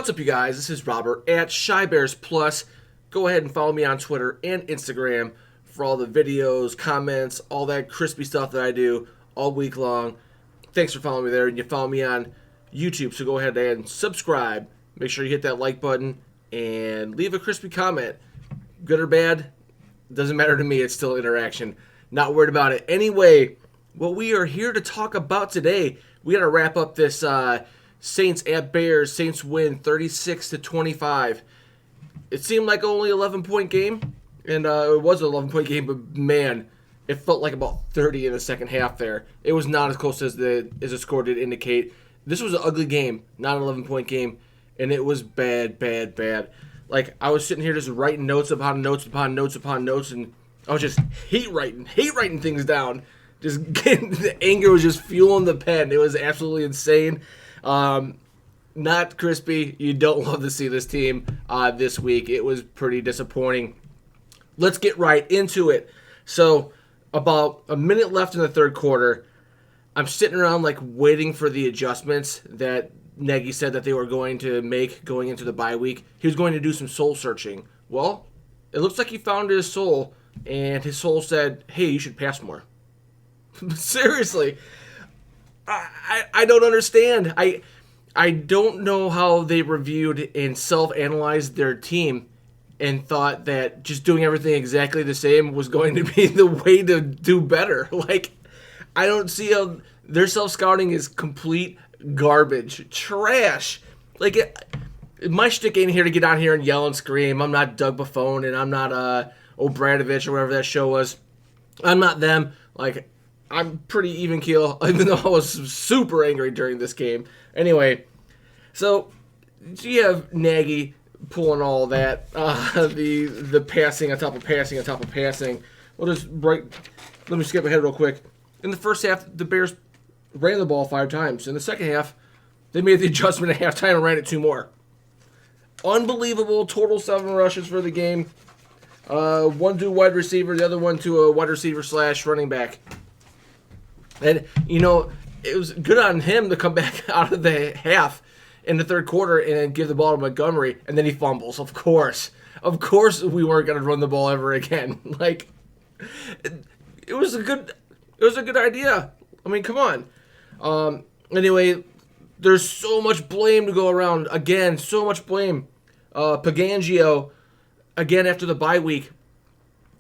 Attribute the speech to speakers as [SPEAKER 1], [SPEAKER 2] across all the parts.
[SPEAKER 1] What's up, you guys? This is Robert at Shy Bears Plus. Go ahead and follow me on Twitter and Instagram for all the videos, comments, all that crispy stuff that I do all week long. Thanks for following me there. And you follow me on YouTube, so go ahead and subscribe. Make sure you hit that like button and leave a crispy comment. Good or bad, doesn't matter to me. It's still interaction. Not worried about it. Anyway, what we are here to talk about today, we got to wrap up this Saints at Bears. Saints win 36-25. It seemed like only 11-point game, and it was an 11-point game, but man, it felt like about 30 in the second half there. It was not as close as the score did indicate. This was an ugly game, not an 11-point game, and it was bad. Like, I was sitting here just writing notes upon notes upon notes upon notes, and I was just hate writing things down. Just getting, the anger was just fueling the pen. It was absolutely insane. Not crispy. You don't love to see this team this week. It was pretty disappointing. Let's get right into it. So, about a minute left in the third quarter. I'm sitting around like waiting for the adjustments that Nagy said that they were going to make going into the bye week. He was going to do some soul searching. Well, it looks like he found his soul, and his soul said, hey, you should pass more. Seriously. I don't understand. I don't know how they reviewed and self-analyzed their team and thought that just doing everything exactly the same was going to be the way to do better. Like, I don't see how their self-scouting is complete garbage. Trash. Like, my shtick ain't here to get out here and yell and scream. I'm not Doug Buffone, and I'm not Obradovich or whatever that show was. I'm not them. Like, I'm pretty even keel, even though I was super angry during this game. Anyway, so you have Nagy pulling all that, the passing on top of passing on top of passing. Let me skip ahead real quick. In the first half, the Bears ran the ball 5 times. In the second half, they made the adjustment at halftime and ran it 2 more. Unbelievable. Total 7 rushes for the game. One to a wide receiver, the other one to a wide receiver / running back. And, you know, it was good on him to come back out of the half in the third quarter and give the ball to Montgomery, and then he fumbles. Of course we weren't going to run the ball ever again. Like, it was a good idea. I mean, come on. Anyway, there's so much blame to go around. Again, so much blame. Pagangio, again after the bye week,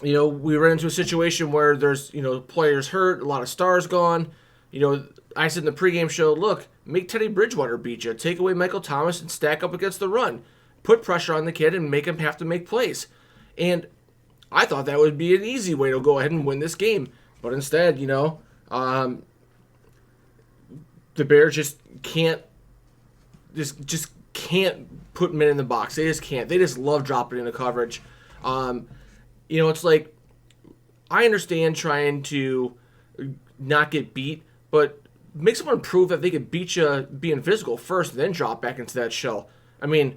[SPEAKER 1] you know, we ran into a situation where there's, you know, players hurt, a lot of stars gone. You know, I said in the pregame show, look, make Teddy Bridgewater beat you. Take away Michael Thomas and stack up against the run. Put pressure on the kid and make him have to make plays. And I thought that would be an easy way to go ahead and win this game. But instead, you know, the Bears just can't put men in the box. They just can't. They just love dropping into coverage. You know, it's like, I understand trying to not get beat, but make someone prove that they could beat you being physical first, then drop back into that shell. I mean,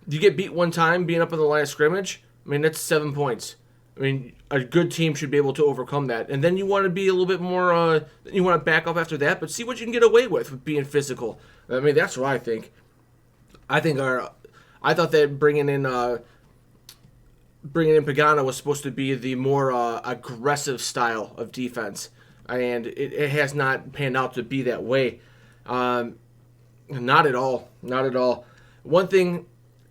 [SPEAKER 1] you get beat one time being up on the line of scrimmage, I mean, that's 7 points. I mean, a good team should be able to overcome that. And then you want to be a little bit more, you want to back off after that, but see what you can get away with being physical. I mean, that's what I think. I thought that bringing in Pagano was supposed to be the more aggressive style of defense, and it has not panned out to be that way. Not at all. One thing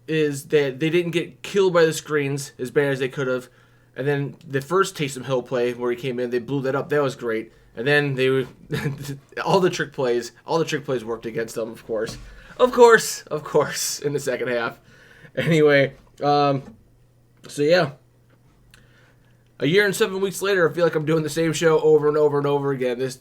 [SPEAKER 1] is that they didn't get killed by the screens as bad as they could have, and then the first Taysom Hill play where he came in, they blew that up. That was great. And then they all the trick plays worked against them, of course, in the second half. Anyway, so yeah, a year and 7 weeks later, I feel like I'm doing the same show over and over and over again. This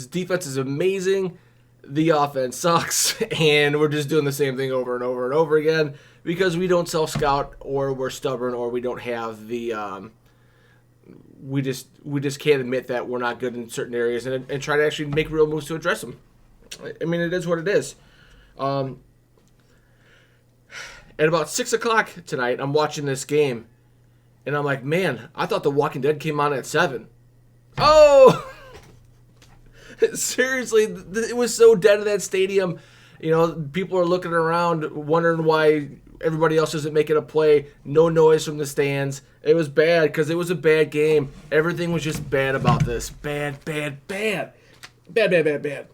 [SPEAKER 1] defense is amazing. The offense sucks, and we're just doing the same thing over and over and over again because we don't self-scout, or we're stubborn, or we don't have the we just can't admit that we're not good in certain areas and try to actually make real moves to address them. I mean, it is what it is. At about 6 o'clock tonight, I'm watching this game, and I'm like, man, I thought The Walking Dead came on at 7. Oh! Seriously, it was so dead in that stadium. People are looking around wondering why everybody else isn't making a play. No noise from the stands. It was bad because it was a bad game. Everything was just bad about this. Bad, bad, bad. Bad, bad, bad, bad.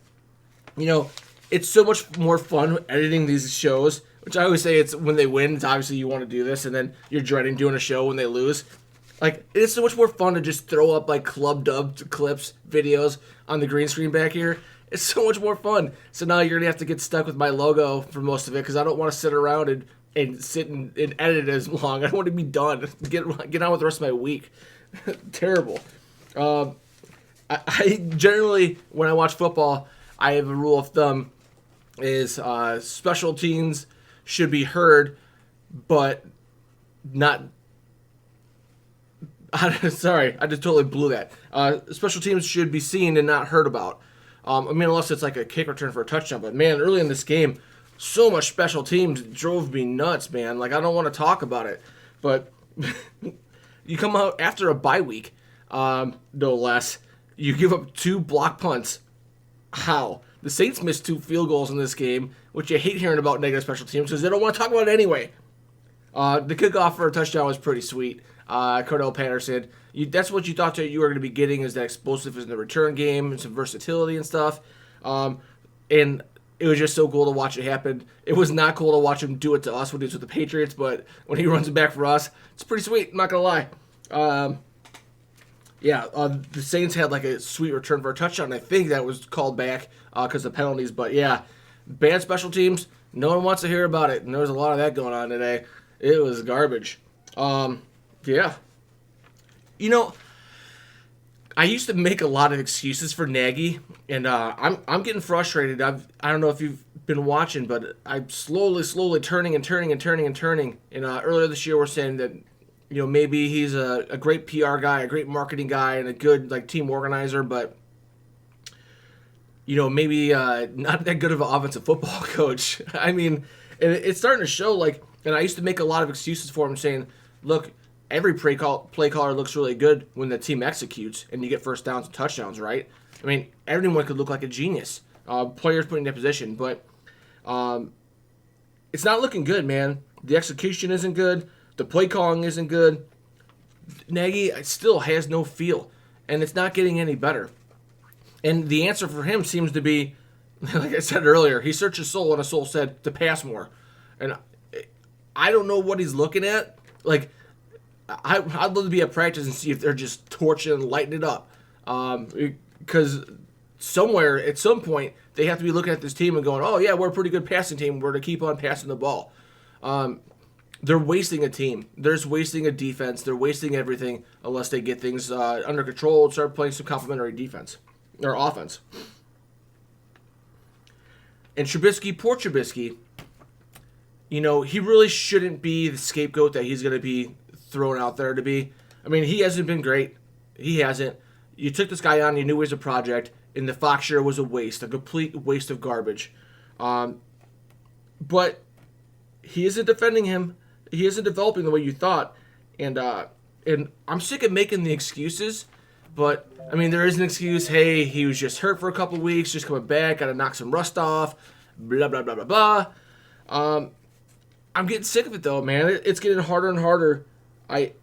[SPEAKER 1] It's so much more fun editing these shows, which I always say it's when they win, it's obviously you want to do this, and then you're dreading doing a show when they lose. Like, it's so much more fun to just throw up, like, club dubbed clips, videos on the green screen back here. It's so much more fun. So now you're going to have to get stuck with my logo for most of it, because I don't want to sit around and sit and edit it as long. I don't want to be done. Get on with the rest of my week. Terrible. I generally, when I watch football, I have a rule of thumb is special teams should be heard, but not... Sorry, I just totally blew that. Special teams should be seen and not heard about. Unless it's like a kick return for a touchdown. But, man, early in this game, so much special teams drove me nuts, man. Like, I don't want to talk about it. But you come out after a bye week, no less. You give up 2 block punts. How? The Saints missed 2 field goals in this game, which you hate hearing about negative special teams because they don't want to talk about it anyway. The kickoff for a touchdown was pretty sweet. Cordell Patterson. That's what you thought that you were going to be getting, is that explosiveness in the return game and some versatility and stuff. And it was just so cool to watch it happen. It was not cool to watch him do it to us when he was with the Patriots, but when he runs it back for us, it's pretty sweet. I'm not going to lie. The Saints had like a sweet return for a touchdown. I think that was called back because of penalties. But yeah, bad special teams. No one wants to hear about it. And there was a lot of that going on today. It was garbage. Yeah. I used to make a lot of excuses for Nagy, and I'm getting frustrated. I don't know if you've been watching, but I'm slowly turning. And earlier this year, we're saying that maybe he's a great PR guy, a great marketing guy, and a good like team organizer, but maybe not that good of an offensive football coach. I mean, and it's starting to show. And I used to make a lot of excuses for him, saying, "Look, every play caller looks really good when the team executes and you get first downs and touchdowns, right? I mean, everyone could look like a genius. Players put in that position, but it's not looking good, man. The execution isn't good. The play calling isn't good. Nagy still has no feel, and it's not getting any better. And the answer for him seems to be, like I said earlier, he searched his soul, and his soul said to pass more. And I don't know what he's looking at. Like, I'd love to be at practice and see if they're just torching and lighting it up. Because somewhere, at some point, they have to be looking at this team and going, oh, yeah, we're a pretty good passing team. We're to keep on passing the ball. They're wasting a team. They're just wasting a defense. They're wasting everything unless they get things under control and start playing some complementary defense or offense. And Trubisky, poor Trubisky, he really shouldn't be the scapegoat that he's going to be thrown out there to be. I mean, he hasn't been great. He hasn't. You took this guy on, you knew he was a project, and the Fox year was a waste, a complete waste of garbage. But he isn't defending him. He isn't developing the way you thought. And I'm sick of making the excuses, but, I mean, there is an excuse. Hey, he was just hurt for a couple weeks, just coming back, got to knock some rust off, blah, blah, blah, blah, blah. I'm getting sick of it, though, man. It's getting harder and harder. I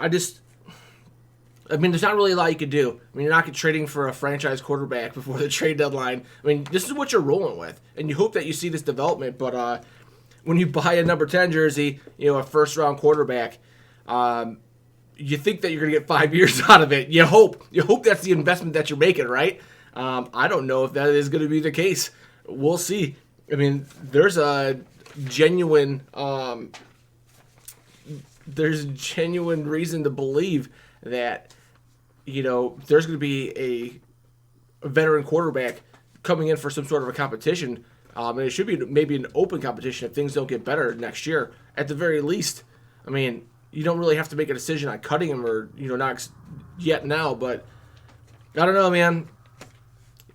[SPEAKER 1] mean, there's not really a lot you could do. I mean, you're not trading for a franchise quarterback before the trade deadline. I mean, this is what you're rolling with, and you hope that you see this development. But when you buy a number 10 jersey, a first-round quarterback, you think that you're going to get 5 years out of it. You hope that's the investment that you're making, right? I don't know if that is going to be the case. We'll see. I mean, there's a genuine reason to believe that there's going to be a veteran quarterback coming in for some sort of a competition, and it should be maybe an open competition if things don't get better next year. At the very least, I mean, you don't really have to make a decision on cutting him or not yet now, but I don't know, man.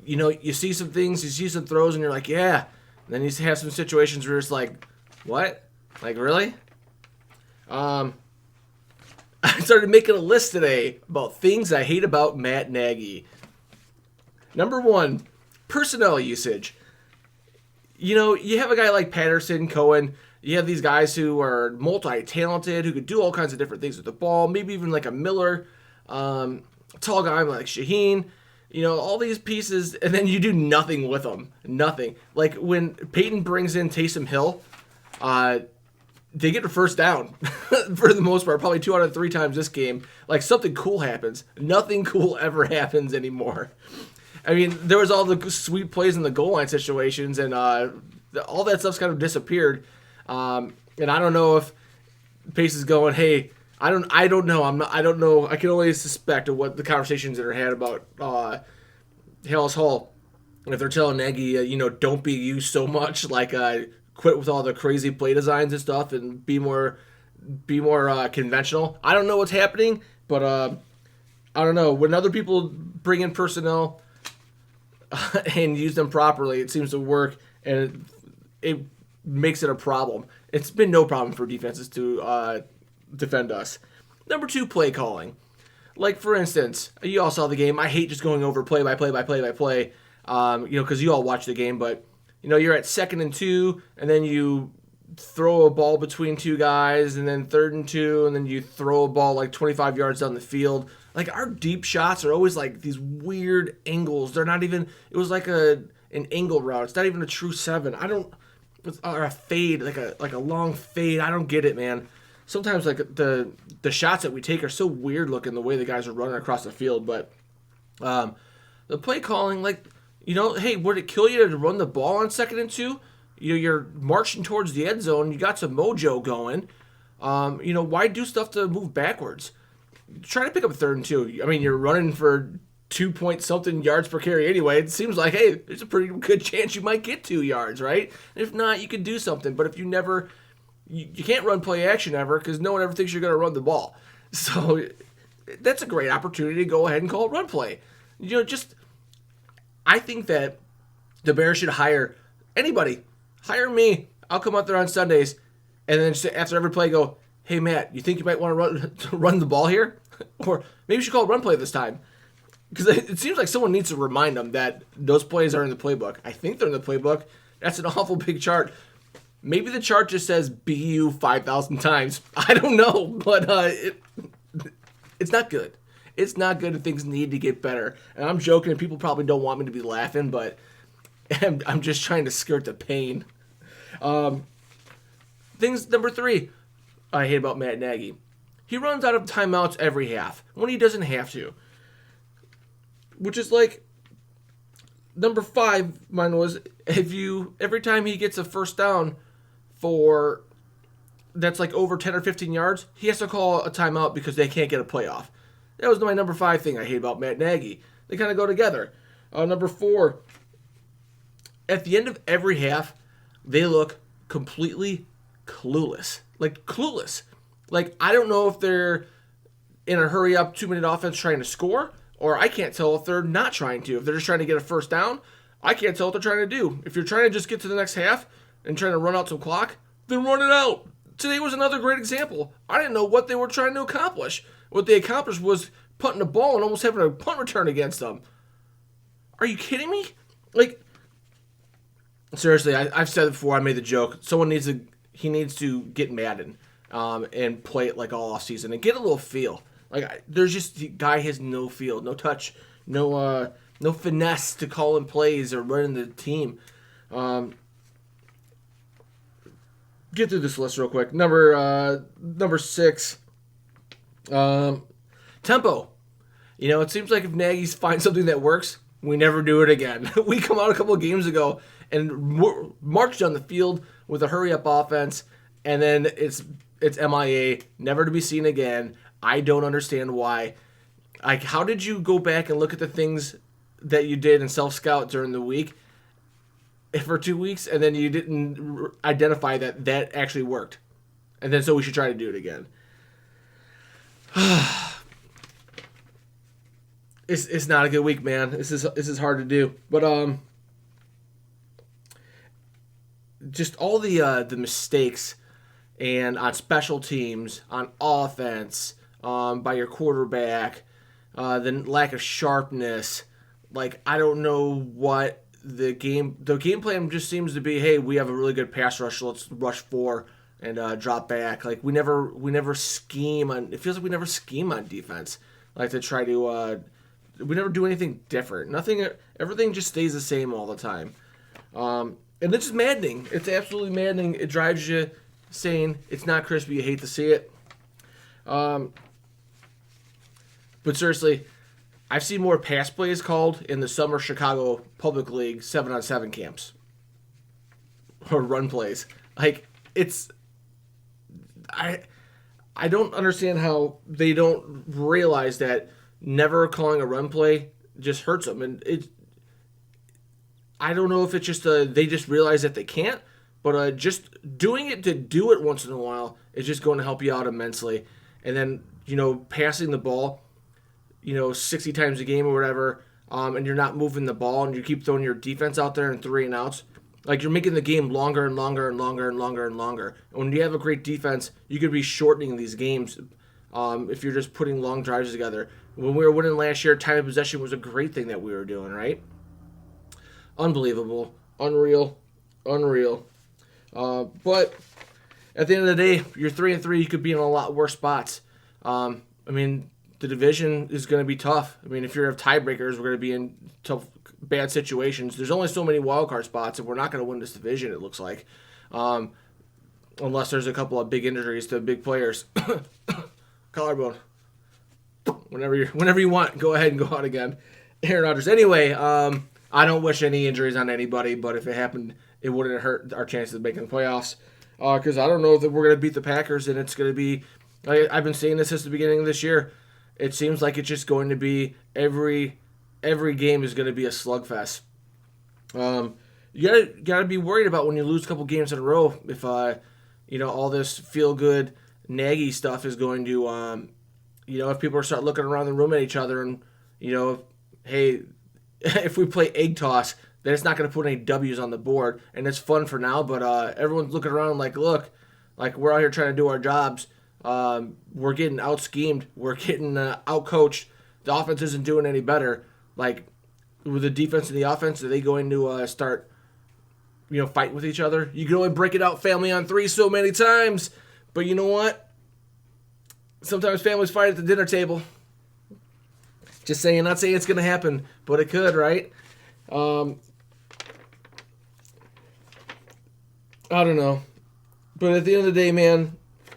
[SPEAKER 1] You see some things, you see some throws, and you're like, yeah. And then you have some situations where it's like, what? Like, really? I started making a list today about things I hate about Matt Nagy. Number 1, personnel usage. you have a guy like Patterson, Cohen. You have these guys who are multi-talented, who could do all kinds of different things with the ball. Maybe even like a Miller, tall guy like Shaheen. All these pieces, and then you do nothing with them. Nothing. Like when Peyton brings in Taysom Hill, they get a first down for the most part, probably 2 out of 3 times this game. Like something cool happens. Nothing cool ever happens anymore. I mean, there was all the sweet plays in the goal line situations, and all that stuff's kind of disappeared. And I don't know if Pace is going, hey, I don't know. I don't know. I can only suspect of what the conversations that are had about Hallis Hall. If they're telling Nagy, don't be used so much, like quit with all the crazy play designs and stuff, and be more conventional. I don't know what's happening, but I don't know. When other people bring in personnel and use them properly, it seems to work, and it makes it a problem. It's been no problem for defenses to defend us. Number 2, play calling. Like, for instance, you all saw the game. I hate just going over play by play, because you all watch the game, but, you're at 2nd and 2, and then you throw a ball between 2 guys, and then 3rd and 2, and then you throw a ball like 25 yards down the field. Like, our deep shots are always like these weird angles. They're not even, it was like an angle route. It's not even a true 7. Or a fade, like a long fade. I don't get it, man. Sometimes like the shots that we take are so weird looking, the way the guys are running across the field. But the play calling, like, hey, would it kill you to run the ball on 2nd and 2? You're marching towards the end zone. You got some mojo going. Why do stuff to move backwards? Try to pick up 3rd and 2. I mean, you're running for 2-point-something yards per carry anyway. It seems like, hey, there's a pretty good chance you might get 2 yards, right? If not, you could do something. But if you never, you can't run play action ever, because no one ever thinks you're going to run the ball. So that's a great opportunity to go ahead and call run play. I think that the Bears should hire anybody. Hire me. I'll come out there on Sundays, and then after every play go, hey, Matt, you think you might want to run the ball here? Or maybe you should call run play this time. Because it seems like someone needs to remind them that those plays are in the playbook. I think they're in the playbook. That's an awful big chart. Maybe the chart just says BU 5,000 times. I don't know, but it's not good. It's not good, and things need to get better. And I'm joking, and people probably don't want me to be laughing, but I'm just trying to skirt the pain. Things number 3 I hate about Matt Nagy. He runs out of timeouts every half when he doesn't have to. Which is like, number 5, mine was, every time he gets a first down that's like over 10 or 15 yards, he has to call a timeout because they can't get a playoff. That was my number 5 thing I hate about Matt Nagy. They kind of go together. Number 4, at the end of every half, they look completely clueless. Like, clueless. Like, I don't know if they're in a hurry-up 2-minute offense trying to score, or I can't tell if they're not trying to. If they're just trying to get a first down, I can't tell what they're trying to do. If you're trying to just get to the next half and trying to run out some clock, then run it out. Today was another great example. I didn't know what they were trying to accomplish. What they accomplished was punting the ball and almost having a punt return against them. Are you kidding me? Like, seriously, I've said it before. I made the joke. He needs to get Madden and play it like all off season and get a little feel. Like, the guy has no feel, no touch, no finesse to call in plays or running the team. Get through this list real quick. Number 6, tempo. It seems like if Nagy finds something that works, we never do it again. We come out a couple of games ago and marched down the field with a hurry-up offense, and then it's MIA, never to be seen again. I don't understand why. Like, how did you go back and look at the things that you did in self-scout during the week for 2 weeks, and then you didn't identify that actually worked? And then so we should try to do it again. It's not a good week, man. This is hard to do. But just all the mistakes and on special teams, on offense, by your quarterback, the lack of sharpness. Like, I don't know what the game plan just seems to be, hey, we have a really good pass rush, let's rush 4 and drop back. Like we never scheme on. It feels like we never scheme on defense. Like to try to. We never do anything different. Nothing. Everything just stays the same all the time. And it's just maddening. It's absolutely maddening. It drives you insane. It's not crispy. You hate to see it. But seriously, I've seen more pass plays called in the summer Chicago Public League 7-on-7 camps or run plays. Like it's. I don't understand how they don't realize that never calling a run play just hurts them, and I don't know if it's just they just realize that they can't, but just doing it to do it once in a while is just going to help you out immensely. And then passing the ball, 60 times a game or whatever, and you're not moving the ball, and you keep throwing your defense out there in 3 and outs. Like, you're making the game longer and longer and longer and longer and longer. And when you have a great defense, you could be shortening these games if you're just putting long drives together. When we were winning last year, time of possession was a great thing that we were doing, right? Unbelievable. Unreal. But at the end of the day, you're 3-3. You could be in a lot worse spots. The division is going to be tough. If you have tiebreakers, we're going to be in tough, bad situations. There's only so many wildcard spots, and we're not going to win this division, it looks like. Unless there's a couple of big injuries to big players. Collarbone. Whenever you want, go ahead and go out again. Aaron Rodgers. Anyway, I don't wish any injuries on anybody, but if it happened, it wouldn't hurt our chances of making the playoffs. Because I don't know that we're going to beat the Packers, and it's going to be... I've been saying this since the beginning of this year. It seems like it's just going to be every game is going to be a slugfest. You gotta be worried about when you lose a couple games in a row if all this feel good Nagy stuff is going to if people start looking around the room at each other and hey, if we play egg toss, then it's not going to put any W's on the board, and it's fun for now, but everyone's looking around like, look, like we're out here trying to do our jobs. We're getting out-schemed. We're getting out-coached. The offense isn't doing any better. Like, with the defense and the offense, are they going to start, fighting with each other? You can only break it out family on 3 so many times. But you know what? Sometimes families fight at the dinner table. Just saying, not saying it's going to happen, but it could, right? I don't know. But at the end of the day, man,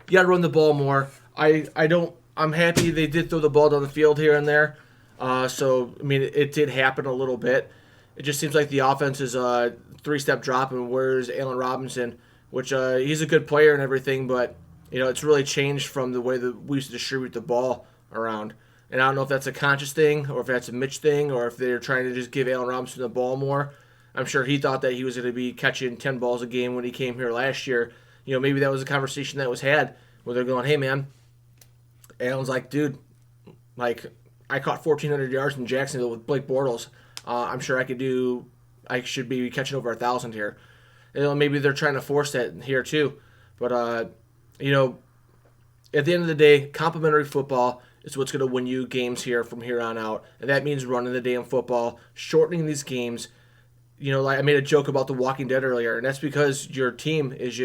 [SPEAKER 1] you got to run the ball more. I'm happy they did throw the ball down the field here and there. It did happen a little bit. It just seems like the offense is a 3-step drop, and where's Allen Robinson, which he's a good player and everything, but it's really changed from the way that we used to distribute the ball around. And I don't know if that's a conscious thing or if that's a Mitch thing or if they're trying to just give Allen Robinson the ball more. I'm sure he thought that he was going to be catching 10 balls a game when he came here last year. Maybe that was a conversation that was had where they're going, hey, man, Allen's like, dude, like, I caught 1,400 yards in Jacksonville with Blake Bortles. I'm sure I should be catching over 1,000 here. Maybe they're trying to force that here too. But, at the end of the day, complimentary football is what's going to win you games here from here on out. And that means running the damn football, shortening these games. Like I made a joke about The Walking Dead earlier, and that's because your defense is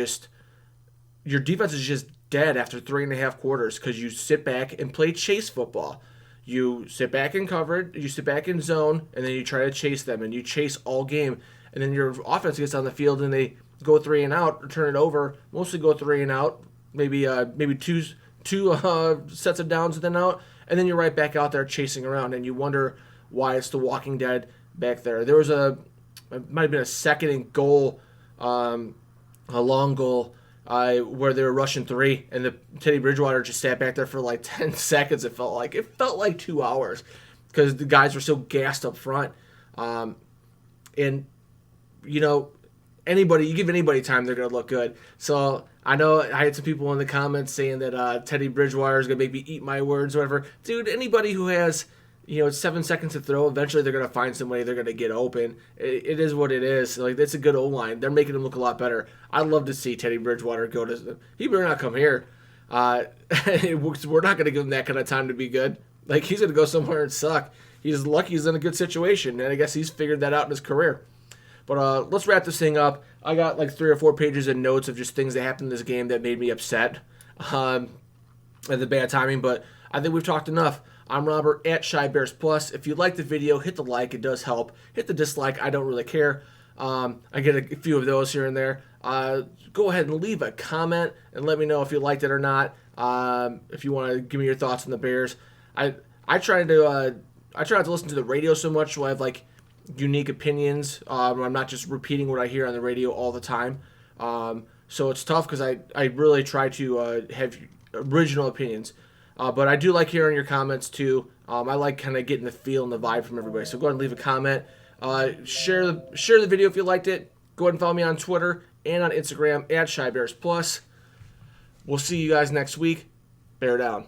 [SPEAKER 1] just dead after 3.5 quarters because you sit back and play chase football. You sit back in covered, you sit back in zone, and then you try to chase them, and you chase all game. And then your offense gets on the field, and they go 3 and out, or turn it over, mostly go 3 and out, maybe two sets of downs and then out, and then you're right back out there chasing around, and you wonder why it's The Walking Dead back there. There was it might have been a second and goal, a long goal, where they were rushing 3, and the Teddy Bridgewater just sat back there for like 10 seconds. It felt like 2 hours because the guys were so gassed up front. You give anybody time, they're going to look good. So I know I had some people in the comments saying that Teddy Bridgewater is going to make me eat my words or whatever. Dude, anybody who has 7 seconds to throw, eventually they're going to find somebody, they're going to get open. It is what it is. Like, that's a good O-line. They're making him look a lot better. I'd love to see Teddy Bridgewater go to... He better not come here. We're not going to give him that kind of time to be good. Like, he's going to go somewhere and suck. He's lucky he's in a good situation, and I guess he's figured that out in his career. But let's wrap this thing up. I got like 3 or 4 pages of notes of just things that happened in this game that made me upset. And the bad timing, but I think we've talked enough. I'm Robert at Shy Bears Plus. If you like the video, hit the like. It does help. Hit the dislike. I don't really care. I get a few of those here and there. Go ahead and leave a comment and let me know if you liked it or not. If you want to give me your thoughts on the Bears, I try not to listen to the radio so much, so I have like unique opinions. I'm not just repeating what I hear on the radio all the time. So it's tough because I really try to have original opinions. But I do like hearing your comments too. I like kind of getting the feel and the vibe from everybody. So go ahead and leave a comment. Share the video if you liked it. Go ahead and follow me on Twitter and on Instagram at ShyBearsPlus. We'll see you guys next week. Bear down.